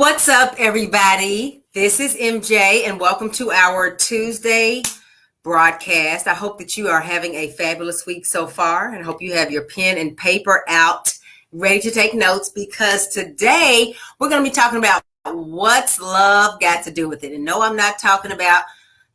What's up, everybody? This is MJ, and welcome to our Tuesday broadcast. I hope that you are having a fabulous week so far, and I hope you have your pen and paper out, ready to take notes, because today we're going to be talking about what's love got to do with it. And no, I'm not talking about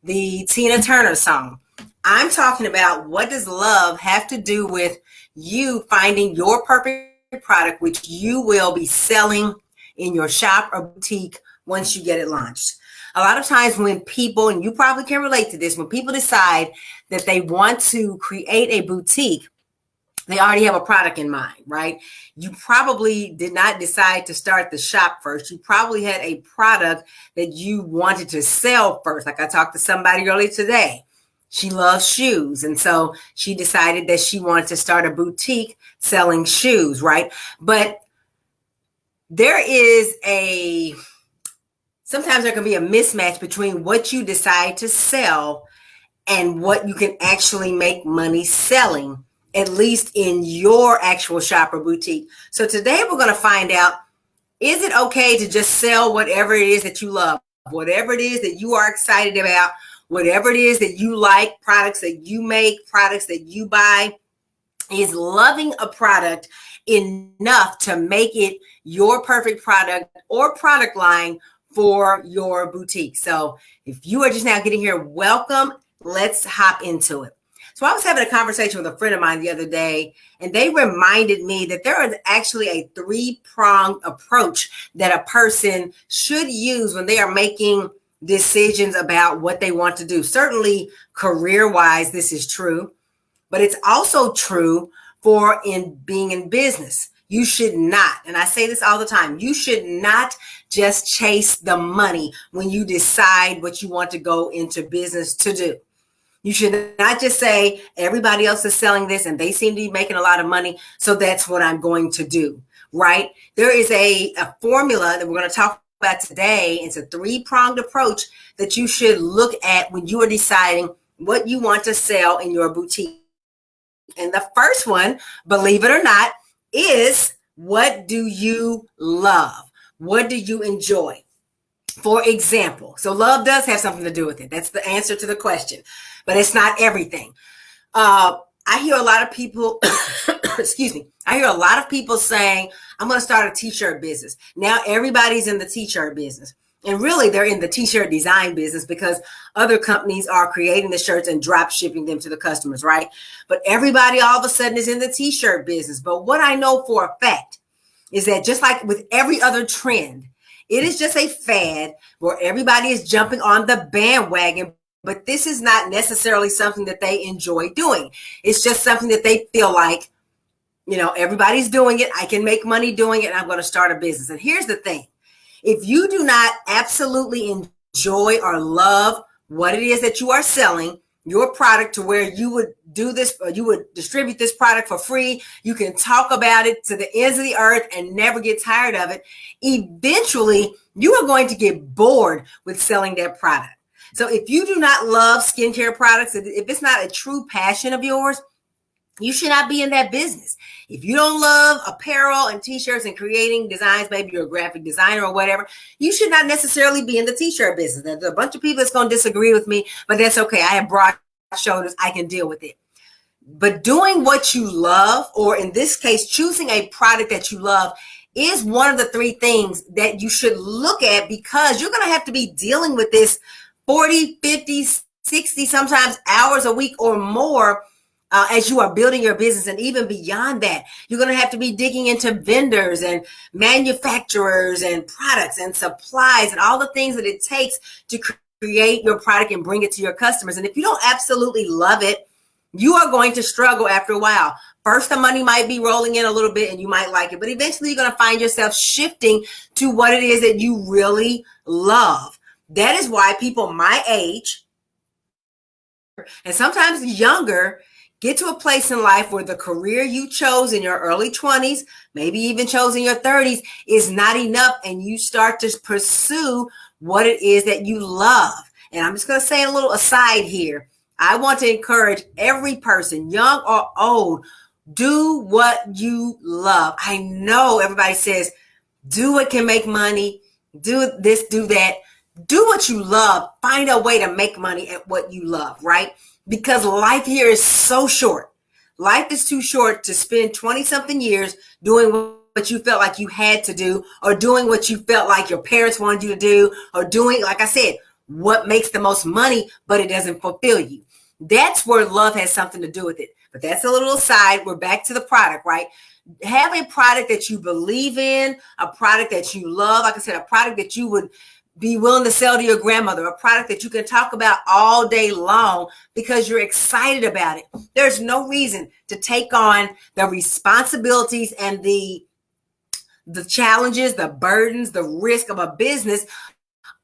the Tina Turner song. I'm talking about what does love have to do with you finding your perfect product, which you will be selling in your shop or boutique once you get it launched. A lot of times when people, and you probably can relate to this, when people decide that they want to create a boutique, they already have a product in mind, right? You probably did not decide to start the shop first. You probably had a product that you wanted to sell first. Like I talked to somebody earlier today. She loves shoes. And so she decided that she wanted to start a boutique selling shoes, right? But there is sometimes there can be a mismatch between what you decide to sell and what you can actually make money selling, at least in your actual shop or boutique. So today we're going to find out, is it okay to just sell whatever it is that you love, whatever it is that you are excited about, whatever it is that you like, products that you make, products that you buy? Is loving a product enough to make it your perfect product or product line for your boutique? So if you are just now getting here, welcome. Let's hop into it. So I was having a conversation with a friend of mine the other day, and they reminded me that there is actually a three-pronged approach that a person should use when they are making decisions about what they want to do. Certainly career-wise, this is true. But it's also true for being in business. You should not, and I say this all the time, you should not just chase the money when you decide what you want to go into business to do. You should not just say, everybody else is selling this and they seem to be making a lot of money, so that's what I'm going to do, right? There is a formula that we're going to talk about today. It's a three-pronged approach that you should look at when you are deciding what you want to sell in your boutique. And the first one, believe it or not, is, what do you love? What do you enjoy? For example, so love does have something to do with it. That's the answer to the question, but it's not everything. I hear a lot of people, excuse me, I hear a lot of people saying, I'm going to start a t-shirt business. Now everybody's in the t-shirt business. And really, they're in the t-shirt design business because other companies are creating the shirts and drop shipping them to the customers, right? But everybody all of a sudden is in the t-shirt business. But what I know for a fact is that just like with every other trend, it is just a fad where everybody is jumping on the bandwagon. But this is not necessarily something that they enjoy doing. It's just something that they feel like, everybody's doing it. I can make money doing it. And I'm going to start a business. And here's the thing. If you do not absolutely enjoy or love what it is that you are selling, your product, to where you would do this, or you would distribute this product for free, you can talk about it to the ends of the earth and never get tired of it, eventually you are going to get bored with selling that product. So if you do not love skincare products, if it's not a true passion of yours, you should not be in that business. If you don't love apparel and t-shirts and creating designs, maybe you're a graphic designer or whatever, you should not necessarily be in the t-shirt business. There's a bunch of people that's going to disagree with me, but that's okay. I have broad shoulders. I can deal with it. But doing what you love, or in this case, choosing a product that you love, is one of the three things that you should look at, because you're going to have to be dealing with this 40, 50, 60, sometimes hours a week or more as you are building your business. And even beyond that, you're going to have to be digging into vendors and manufacturers and products and supplies and all the things that it takes to create your product and bring it to your customers. And if you don't absolutely love it, you are going to struggle after a while. First, the money might be rolling in a little bit and you might like it, but eventually you're going to find yourself shifting to what it is that you really love. That is why people my age, and sometimes younger, get to a place in life where the career you chose in your early 20s, maybe even chose in your 30s, is not enough, and you start to pursue what it is that you love. And I'm just going to say a little aside here. I want to encourage every person, young or old, do what you love. I know everybody says, do what can make money, do this, do that. Do what you love. Find a way to make money at what you love, right? Because life here is so short. Life is too short to spend 20 something years doing what you felt like you had to do, or doing what you felt like your parents wanted you to do, or doing, like I said, what makes the most money, but it doesn't fulfill you. That's where love has something to do with it. But that's a little aside. We're back to the product, right? Have a product that you believe in, a product that you love. Like I said, a product that you would be willing to sell to your grandmother, a product that you can talk about all day long because you're excited about it. There's no reason to take on the responsibilities and the challenges, the burdens, the risk of a business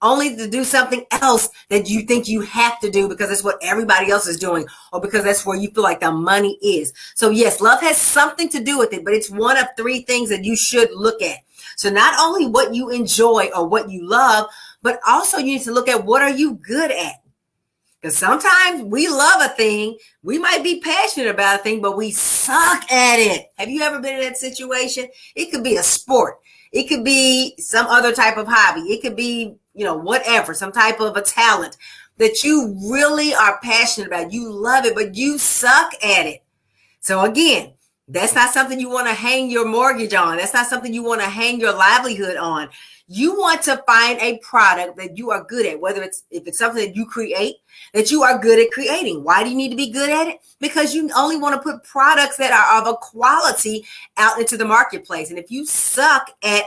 only to do something else that you think you have to do because it's what everybody else is doing, or because that's where you feel like the money is. So yes, love has something to do with it, but it's one of three things that you should look at. So not only what you enjoy or what you love, but also you need to look at what are you good at. Because sometimes we love a thing, we might be passionate about a thing, but we suck at it. Have you ever been in that situation? It could be a sport. It could be some other type of hobby. It could be, whatever, some type of a talent that you really are passionate about. You love it, but you suck at it. So again, that's not something you want to hang your mortgage on. That's not something you want to hang your livelihood on. You want to find a product that you are good at, if it's something that you create, that you are good at creating. Why do you need to be good at it? Because you only want to put products that are of a quality out into the marketplace. And if you suck at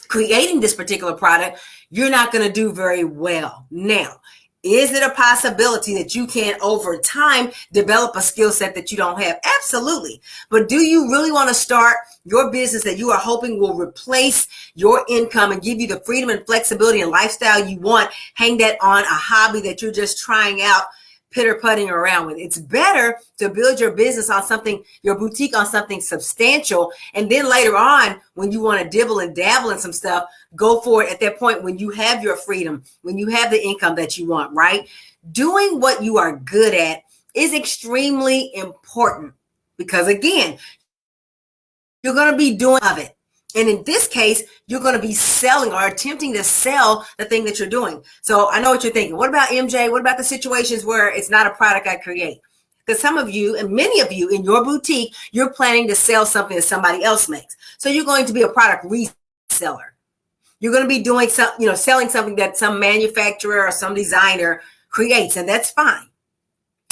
creating this particular product, you're not going to do very well. Now, is it a possibility that you can, over time, develop a skill set that you don't have? Absolutely. But do you really want to start your business that you are hoping will replace your income and give you the freedom and flexibility and lifestyle you want? Hang that on a hobby that you're just trying out, pitter-putting around with. It's better to build your business on something, your boutique on something substantial. And then later on, when you want to dibble and dabble in some stuff, go for it at that point when you have your freedom, when you have the income that you want, right? Doing what you are good at is extremely important because, again, you're going to be doing of it. And in this case, you're going to be selling or attempting to sell the thing that you're doing. So I know what you're thinking. What about MJ? What about the situations where it's not a product I create? Because some of you and many of you in your boutique, you're planning to sell something that somebody else makes. So you're going to be a product reseller. You're going to be doing selling something that some manufacturer or some designer creates, and that's fine.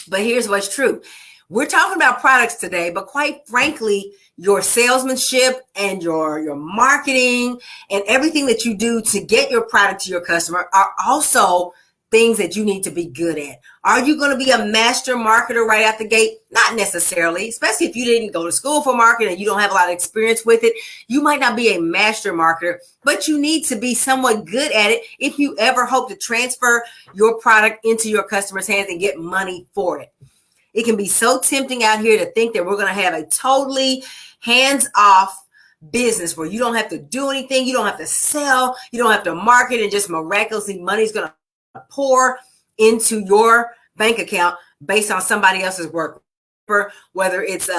But here's what's true. We're talking about products today, but quite frankly, your salesmanship and your marketing and everything that you do to get your product to your customer are also things that you need to be good at. Are you going to be a master marketer right out the gate? Not necessarily, especially if you didn't go to school for marketing and you don't have a lot of experience with it. You might not be a master marketer, but you need to be somewhat good at it if you ever hope to transfer your product into your customers' hands and get money for it. It can be so tempting out here to think that we're going to have a totally hands-off business where you don't have to do anything, you don't have to sell, you don't have to market, and just miraculously money's going to pour into your bank account based on somebody else's work, whether it's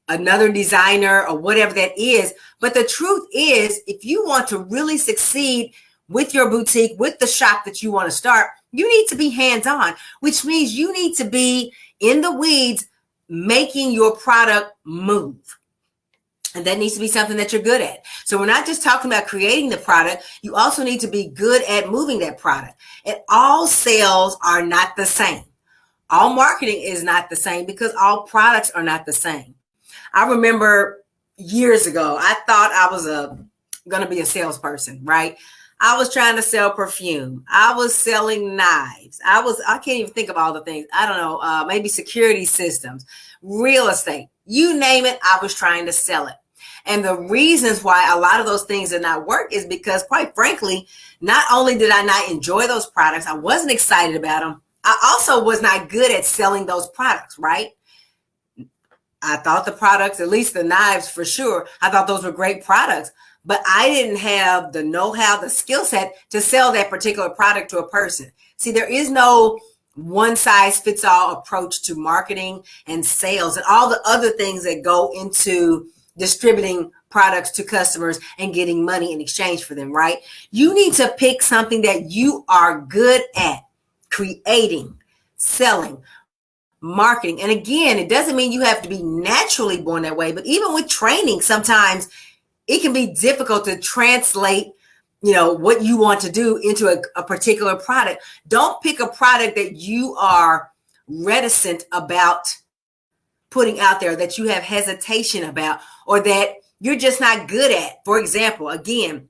another designer or whatever that is. But the truth is, if you want to really succeed with your boutique, with the shop that you want to start, you need to be hands-on, which means you need to be in the weeds, making your product move. And that needs to be something that you're good at. So we're not just talking about creating the product. You also need to be good at moving that product. And all sales are not the same. All marketing is not the same because all products are not the same. I remember years ago, I thought I was going to be a salesperson, right? I was trying to sell perfume. I was selling knives. I can't even think of all the things. I don't know, maybe security systems, real estate, you name it. I was trying to sell it. And the reasons why a lot of those things did not work is because, quite frankly, not only did I not enjoy those products, I wasn't excited about them. I also was not good at selling those products, right? I thought the products, at least the knives for sure, I thought those were great products. But I didn't have the know-how, the skill set to sell that particular product to a person. See, there is no one-size-fits-all approach to marketing and sales and all the other things that go into distributing products to customers and getting money in exchange for them, right? You need to pick something that you are good at creating, selling, marketing. And again, it doesn't mean you have to be naturally born that way, but even with training, sometimes it can be difficult to translate, what you want to do into a particular product. Don't pick a product that you are reticent about putting out there, that you have hesitation about, or that you're just not good at. For example, again,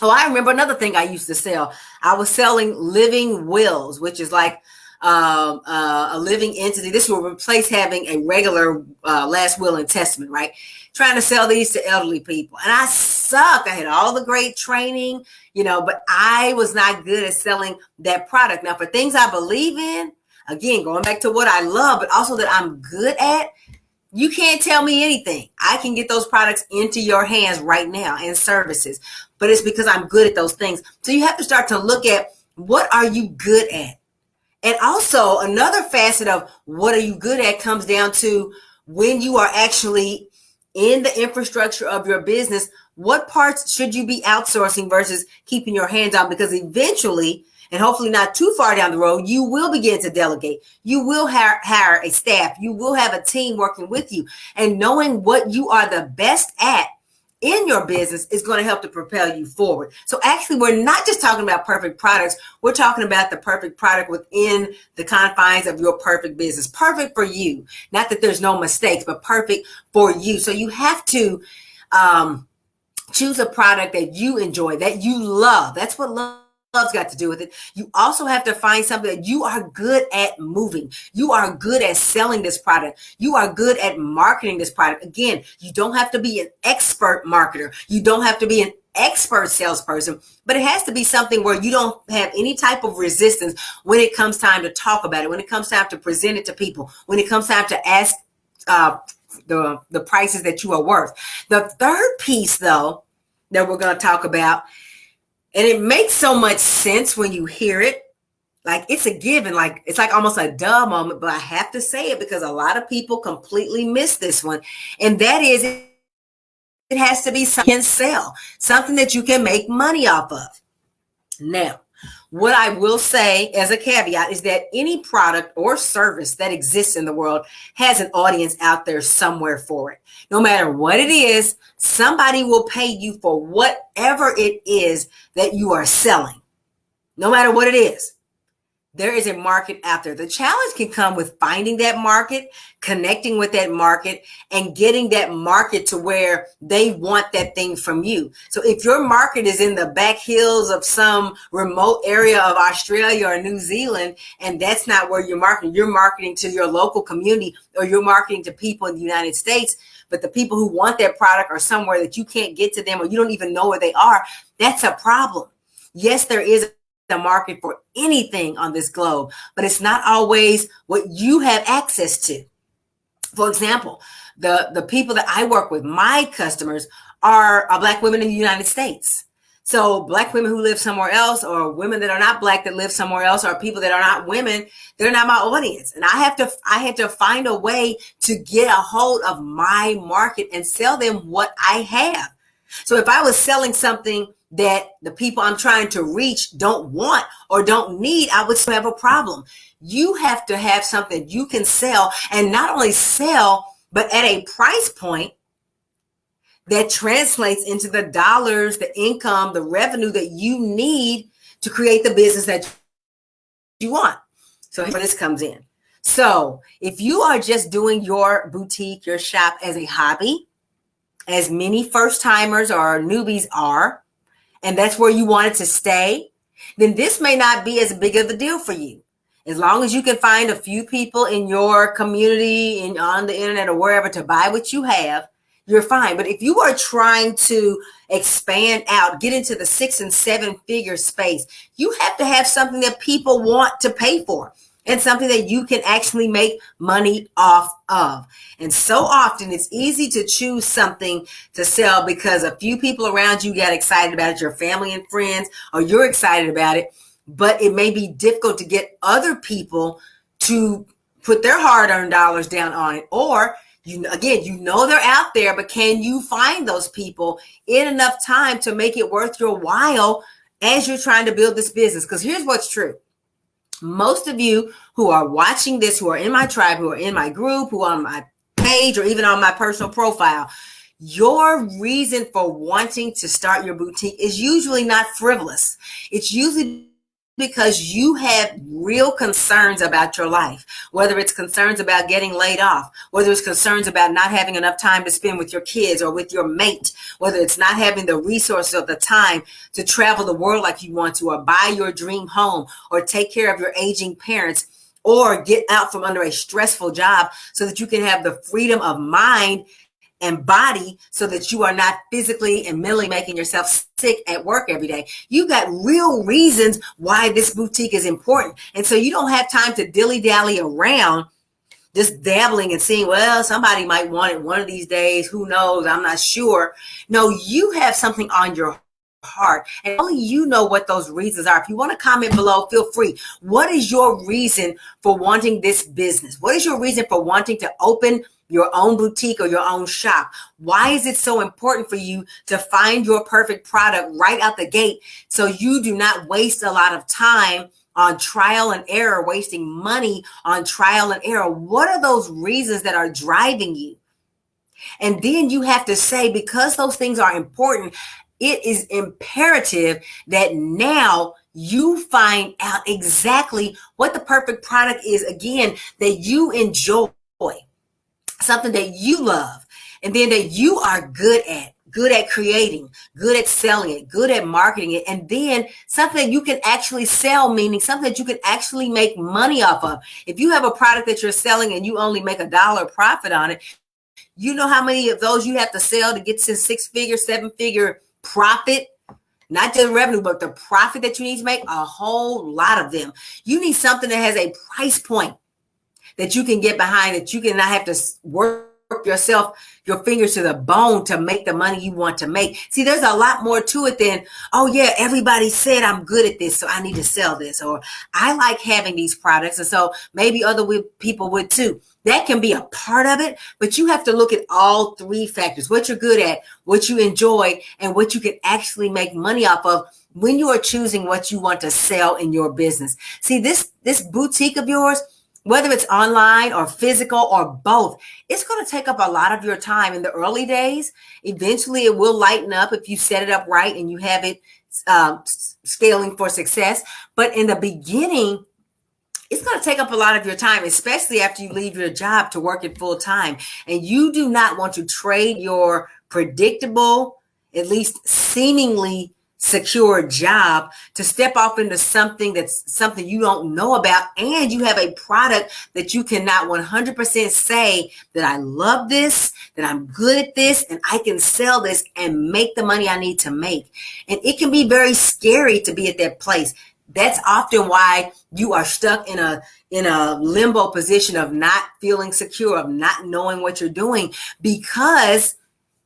I remember another thing I used to sell. I was selling living wills, which is like a living entity. This will replace having a regular last will and testament, right? Trying to sell these to elderly people. And I suck. I had all the great training, but I was not good at selling that product. Now, for things I believe in, again, going back to what I love, but also that I'm good at, you can't tell me anything. I can get those products into your hands right now and services, but it's because I'm good at those things. So you have to start to look at, what are you good at? And also another facet of what are you good at comes down to when you are actually in the infrastructure of your business, what parts should you be outsourcing versus keeping your hands on? Because eventually, and hopefully not too far down the road, you will begin to delegate. You will hire a staff. You will have a team working with you. And knowing what you are the best at in your business is going to help to propel you forward. So actually, we're not just talking about perfect products. We're talking about the perfect product within the confines of your perfect business. Perfect for you. Not that there's no mistakes, but perfect for you. So you have to choose a product that you enjoy, that you love. That's what love's got to do with it. You also have to find something that you are good at moving. You are good at selling this product. You are good at marketing this product. Again, you don't have to be an expert marketer. You don't have to be an expert salesperson, but it has to be something where you don't have any type of resistance when it comes time to talk about it, when it comes time to present it to people, when it comes time to ask the prices that you are worth. The third piece, though, that we're going to talk about, and it makes so much sense when you hear it, like it's a given, like it's like almost a duh moment, but I have to say it because a lot of people completely miss this one. And that is, it has to be something you can sell, something that you can make money off of. Now, what I will say as a caveat is that any product or service that exists in the world has an audience out there somewhere for it. No matter what it is, somebody will pay you for whatever it is that you are selling. No matter what it is, there is a market out there. The challenge can come with finding that market, connecting with that market, and getting that market to where they want that thing from you. So if your market is in the back hills of some remote area of Australia or New Zealand, and that's not where you're marketing to your local community, or you're marketing to people in the United States, but the people who want that product are somewhere that you can't get to them, or you don't even know where they are, that's a problem. Yes, there is the market for anything on this globe, but it's not always what you have access to. For example, the people that I work with, my customers, are Black women in the United States. So Black women who live somewhere else, or women that are not Black that live somewhere else, or people that are not women, they're not my audience. And I had to find a way to get a hold of my market and sell them what I have. So if I was selling something that the people I'm trying to reach don't want or don't need, I would still have a problem. You have to have something you can sell, and not only sell, but at a price point that translates into the dollars, the income, the revenue that you need to create the business that you want. So here this comes in. So if you are just doing your boutique, your shop as a hobby, as many first timers or newbies are, and that's where you want it to stay, then this may not be as big of a deal for you. As long as you can find a few people in your community and on the internet or wherever to buy what you have, you're fine. But if you are trying to expand out, get into the 6 and 7 figure space, you have to have something that people want to pay for, and something that you can actually make money off of. And so often it's easy to choose something to sell because a few people around you got excited about it, your family and friends, or you're excited about it, but it may be difficult to get other people to put their hard-earned dollars down on it, or Again, they're out there, but can you find those people in enough time to make it worth your while as you're trying to build this business? Because here's what's true. Most of you who are watching this, who are in my tribe, who are in my group, who are on my page, or even on my personal profile, your reason for wanting to start your boutique is usually not frivolous. It's usually because you have real concerns about your life, whether it's concerns about getting laid off, whether it's concerns about not having enough time to spend with your kids or with your mate, whether it's not having the resources or the time to travel the world like you want to, or buy your dream home, or take care of your aging parents, or get out from under a stressful job so that you can have the freedom of mind and body so that you are not physically and mentally making yourself sick at work every day. You got real reasons why this boutique is important. And so you don't have time to dilly-dally around just dabbling and seeing, well, somebody might want it one of these days. Who knows? I'm not sure. No, you have something on your heart, and only you know what those reasons are. If you want to comment below, feel free. What is your reason for wanting this business? What is your reason for wanting to open your own boutique or your own shop? Why is it so important for you to find your perfect product right out the gate so you do not waste a lot of time on trial and error, wasting money on trial and error? What are those reasons that are driving you? And then you have to say, because those things are important, it is imperative that now you find out exactly what the perfect product is, again, that you enjoy, something that you love, and then that you are good at creating, good at selling it, good at marketing it, and then something that you can actually sell, meaning something that you can actually make money off of. If you have a product that you're selling and you only make $1 profit on it, you know how many of those you have to sell to get to 6-figure, 7-figure profit? Not just revenue, but the profit that you need to make, a whole lot of them. You need something that has a price point that you can get behind, that you cannot have to work your fingers to the bone to make the money you want to make. See, there's a lot more to it than, oh yeah, everybody said I'm good at this, so I need to sell this, or I like having these products, and so maybe other people would too. That can be a part of it, but you have to look at all three factors: what you're good at, what you enjoy, and what you can actually make money off of when you are choosing what you want to sell in your business. See, this boutique of yours, whether it's online or physical or both, it's going to take up a lot of your time in the early days. Eventually, it will lighten up if you set it up right and you have it scaling for success. But in the beginning, it's going to take up a lot of your time, especially after you leave your job to work it full time. And you do not want to trade your predictable, at least seemingly secure job, to step off into something that's something you don't know about, and you have a product that you cannot 100% say that I love this, that I'm good at this, and I can sell this and make the money I need to make. And it can be very scary to be at that place. That's often why you are stuck in a limbo position of not feeling secure, of not knowing what you're doing, because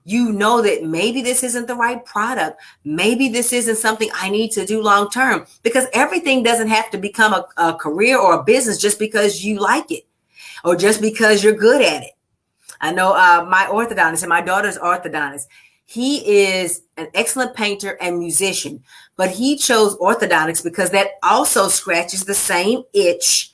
you know that maybe this isn't the right product. Maybe this isn't something I need to do long term, because everything doesn't have to become a career or a business just because you like it or just because you're good at it. I know my orthodontist, and my daughter's orthodontist, he is an excellent painter and musician, but he chose orthodontics because that also scratches the same itch,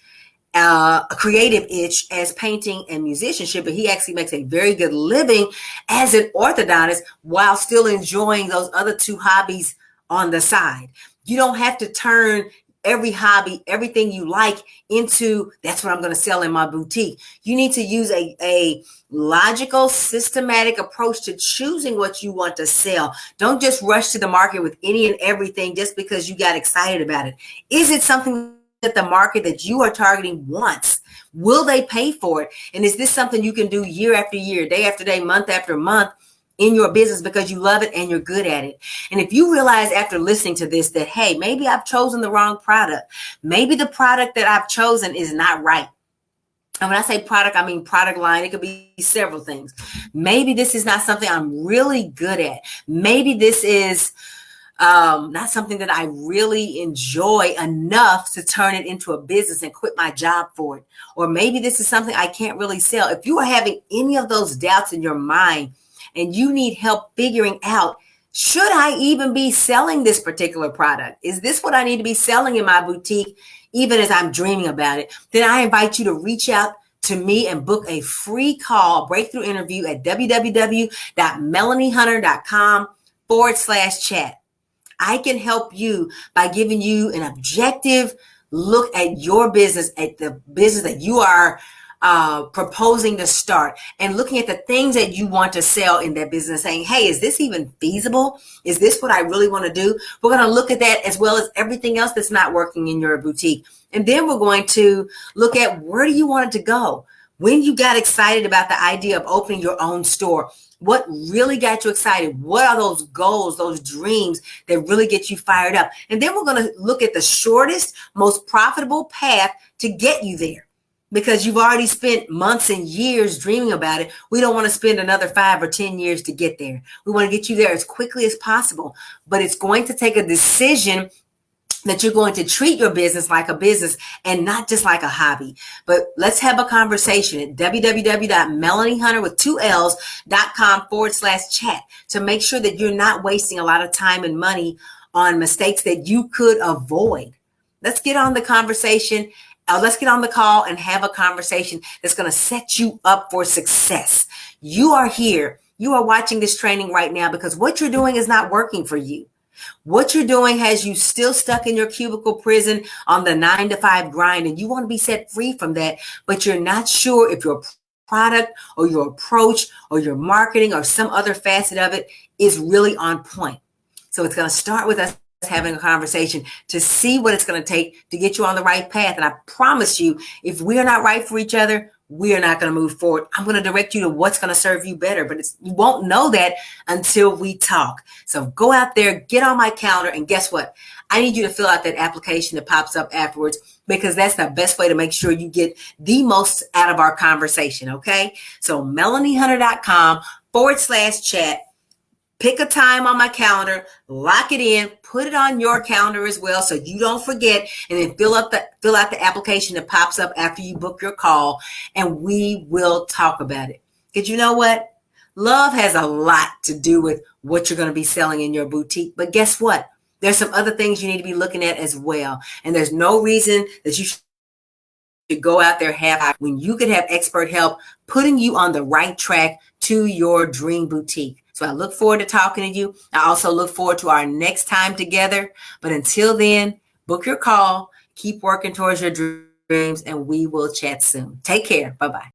a creative itch, as painting and musicianship. But he actually makes a very good living as an orthodontist while still enjoying those other two hobbies on the side. You don't have to turn every hobby, everything you like, into that's what I'm going to sell in my boutique. You need to use a logical, systematic approach to choosing what you want to sell. Don't just rush to the market with any and everything just because you got excited about it. Is it something that the market that you are targeting wants? Will they pay for it? And is this something you can do year after year, day after day, month after month in your business because you love it and you're good at it? And if you realize after listening to this that, hey, maybe I've chosen the wrong product. Maybe the product that I've chosen is not right. And when I say product, I mean product line. It could be several things. Maybe this is not something I'm really good at. Maybe this is not something that I really enjoy enough to turn it into a business and quit my job for it. Or maybe this is something I can't really sell. If you are having any of those doubts in your mind and you need help figuring out, should I even be selling this particular product? Is this what I need to be selling in my boutique, even as I'm dreaming about it? Then I invite you to reach out to me and book a free call, breakthrough interview at www.melaniehunter.com/chat. I can help you by giving you an objective look at your business, at the business that you are proposing to start, and looking at the things that you want to sell in that business, saying, hey, is this even feasible? Is this what I really want to do? We're going to look at that as well as everything else that's not working in your boutique. And then we're going to look at, where do you want it to go? When you got excited about the idea of opening your own store, what really got you excited? What are those goals, those dreams that really get you fired up? And then we're going to look at the shortest, most profitable path to get you there. Because you've already spent months and years dreaming about it. We don't want to spend another 5 or 10 years to get there. We want to get you there as quickly as possible. But it's going to take a decision that you're going to treat your business like a business and not just like a hobby. But let's have a conversation at www.melaniehunter.com/chat to make sure that you're not wasting a lot of time and money on mistakes that you could avoid. Let's get on the conversation. Let's get on the call and have a conversation that's going to set you up for success. You are here. You are watching this training right now because what you're doing is not working for you. What you're doing has you still stuck in your cubicle prison on the 9-to-5 grind, and you want to be set free from that, but you're not sure if your product or your approach or your marketing or some other facet of it is really on point. So it's going to start with us having a conversation to see what it's going to take to get you on the right path. And I promise you, if we are not right for each other, we are not going to move forward. I'm going to direct you to what's going to serve you better, but you won't know that until we talk. So go out there, get on my calendar, and guess what? I need you to fill out that application that pops up afterwards, because that's the best way to make sure you get the most out of our conversation, okay? So melaniehunter.com/chat. Pick a time on my calendar, lock it in, put it on your calendar as well so you don't forget, and then fill out the application that pops up after you book your call, and we will talk about it. Because you know what? Love has a lot to do with what you're going to be selling in your boutique. But guess what? There's some other things you need to be looking at as well. And there's no reason that you should go out there when you could have expert help putting you on the right track to your dream boutique. So I look forward to talking to you. I also look forward to our next time together. But until then, book your call, keep working towards your dreams, and we will chat soon. Take care. Bye-bye.